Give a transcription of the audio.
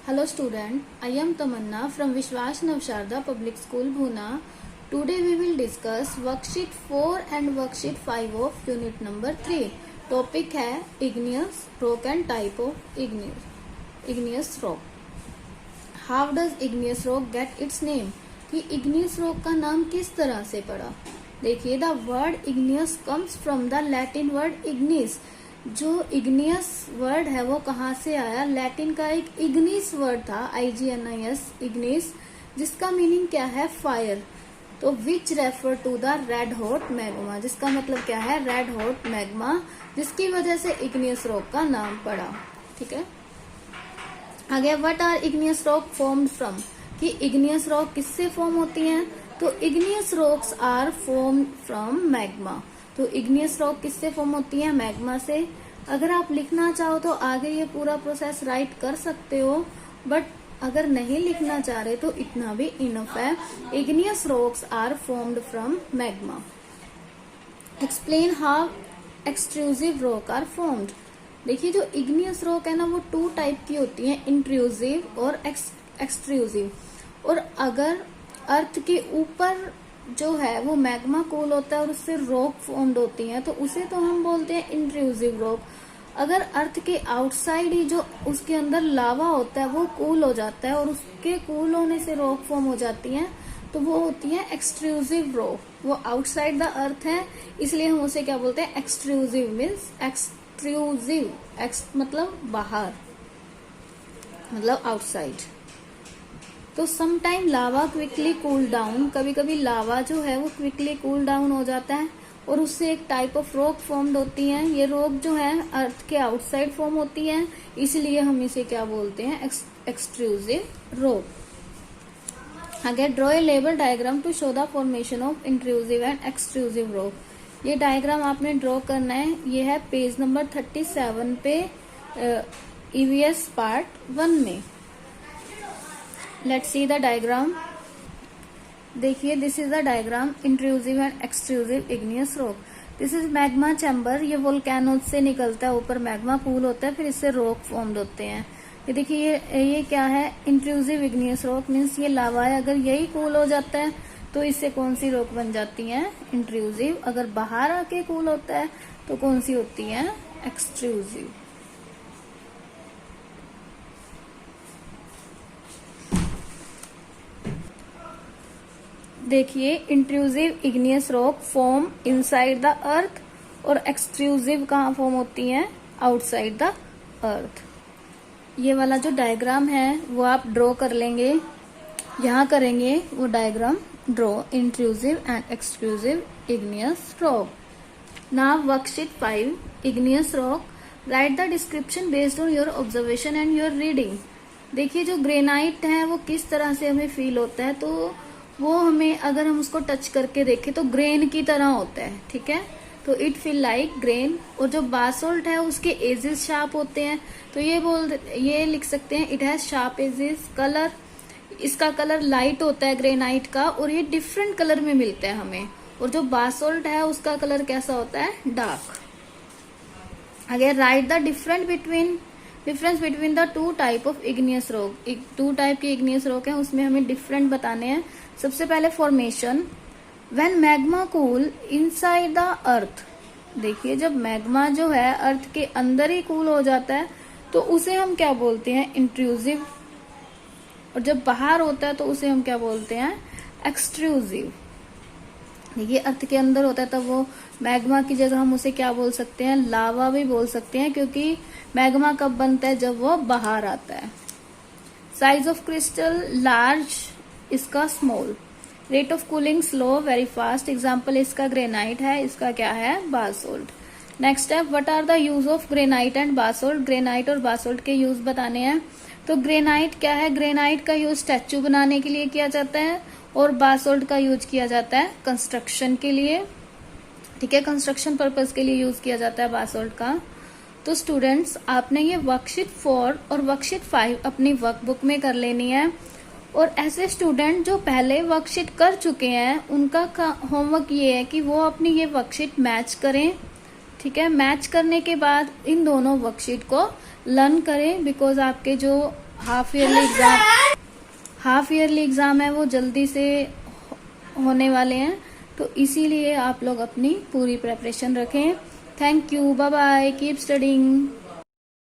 Hello student, I am Tamanna from Vishwas Navsharda Public School, Bhuna. Today we will discuss worksheet 4 and worksheet 5 of unit number 3. Topic है igneous rock and type of igneous rock. How does igneous rock get its name? कि igneous rock का नाम किस तरह से पड़ा? देखिए, the word igneous comes from the Latin word ignis. जो इग्नियस वर्ड है वो कहाँ से आया? लैटिन का एक इग्निस वर्ड था, IGNIS, इग्निस, जिसका मीनिंग क्या है? फायर. तो which refer to the red hot magma, जिसका मतलब क्या है? रेड हॉट मैग्मा, जिसकी वजह से इग्नियस रॉक का नाम पड़ा. ठीक है. आगे, what are igneous rock formed from, कि इग्नियस रॉक किससे फॉर्म होती हैं? तो igneous rocks are formed from magma. तो इग्नियस रॉक किससे फॉर्म होती है? मैग्मा से. अगर आप लिखना चाहो तो आगे ये पूरा प्रोसेस राइट कर सकते हो, बट अगर नहीं लिखना चाह रहे तो इतना भी इनफ है. Igneous rocks are formed from magma. Explain how extrusive rock are formed. देखिए, जो इग्नियस रॉक है ना, वो 2 टाइप की होती है, इंट्रूसिव और एक्सट्रूसिव. और अगर अर्थ के ऊपर जो है वो मैग्मा कूल होता है और उससे रॉक फॉर्म्ड होती है, तो उसे तो हम बोलते हैं इंट्रूसिव रॉक. अगर अर्थ के आउटसाइड ही जो उसके अंदर लावा होता है वो कूल हो जाता है और उसके कूल होने से रॉक फॉर्म हो जाती है, तो वो होती है एक्सट्रूसिव रॉक. वो आउटसाइड द अर्थ है, इसलिए हम उसे क्या बोलते हैं? एक्सट्रूसिव. मीन्स एक्सट्रूसिव, मतलब बाहर, मतलब आउटसाइड. तो सम टाइम लावा क्विकली कूल डाउन, कभी कभी लावा जो है वो क्विकली कूल डाउन हो जाता है और उससे एक टाइप ऑफ रॉक फॉर्म्ड होती है. ये रॉक जो है अर्थ के आउटसाइड फॉर्म होती है, इसलिए हम इसे क्या बोलते हैं? Extrusive rock. आगे, draw a label diagram to show the formation of intrusive and extrusive rock. ये डायग्राम आपने ड्रॉ करना है. ये है पेज नंबर 37 पे, EVS पार्ट 1 में. Let's see the diagram. देखिए, this is the diagram, intrusive and extrusive igneous rock. This is magma chamber. ये वोल्केनोज से निकलता है, ऊपर मैग्मा कूल होता है, फिर इससे रॉक फॉर्म्ड होते हैं. ये देखिए, ये क्या है? Intrusive igneous rock. मीन्स ये लावा है, अगर यही कूल हो जाता है तो इससे कौन सी रॉक बन जाती है? इंट्रूसिव. अगर बाहर आके कूल होता है तो कौन सी होती है? एक्सट्रूसिव. देखिए, intrusive igneous rock form inside the earth और एक्सट्रूसिव कहाँ फॉर्म होती हैं? Outside the earth. ये वाला जो डायग्राम है वो आप ड्रॉ कर लेंगे, यहाँ करेंगे वो diagram draw, intrusive and extrusive igneous rock. Now worksheet 5, igneous rock. Right the description based on your observation and your reading. देखिए, जो ग्रेनाइट है वो किस तरह से हमें फील होता है, तो वो हमें, अगर हम उसको टच करके देखें तो ग्रेन की तरह होता है. ठीक है, तो इट फील लाइक ग्रेन. और जो बासोल्ट है उसके एजेस शार्प होते हैं, तो ये लिख सकते हैं, it has sharp edges. Colour, इसका कलर लाइट होता है ग्रेनाइट का, और ये डिफरेंट कलर में मिलता है हमें. और जो बासोल्ट है उसका कलर कैसा होता है? Dark. Again, right the difference between the 2 type of igneous rock. 2 type के इग्नियस रॉक है, उसमें हमें डिफरेंट बताने हैं. सबसे पहले formation. When magma cool inside the earth. देखिए, जब मैग्मा जो है अर्थ के अंदर ही कूल हो जाता है तो उसे हम क्या बोलते हैं? इंट्रूसिव. और जब बाहर होता है तो उसे हम क्या बोलते हैं? एक्सट्रूसिव. देखिए, अर्थ के अंदर होता है तब वो मैग्मा की जगह हम उसे क्या बोल सकते हैं? लावा भी बोल सकते हैं, क्योंकि मैग्मा कब बनता है? जब वो बाहर आता है. साइज ऑफ क्रिस्टल लार्ज, इसका small. Rate of cooling slow, very fast. Example इसका ग्रेनाइट है, इसका क्या है? Basalt. Next step, what are the use of granite and basalt. Granite और बासोल्ट के यूज बताने हैं. तो ग्रेनाइट क्या है? ग्रेनाइट का यूज स्टैच्यू बनाने के लिए किया जाता है और बासोल्ट का यूज किया जाता है कंस्ट्रक्शन के लिए. ठीक है, कंस्ट्रक्शन पर्पज के लिए यूज किया जाता है बासोल्ट का. तो स्टूडेंट्स, आपने ये वर्कशीट 4 और वर्कशीट 5 अपनी वर्कबुक में कर लेनी है. और ऐसे स्टूडेंट जो पहले वर्कशीट कर चुके हैं, उनका होमवर्क ये है कि वो अपनी ये वर्कशीट मैच करें. ठीक है, मैच करने के बाद इन दोनों वर्कशीट को लर्न करें, बिकॉज आपके जो हाफ ईयरली एग्जाम है वो जल्दी से होने वाले हैं, तो इसीलिए आप लोग अपनी पूरी प्रिपरेशन रखें। Thank you, bye bye, keep studying.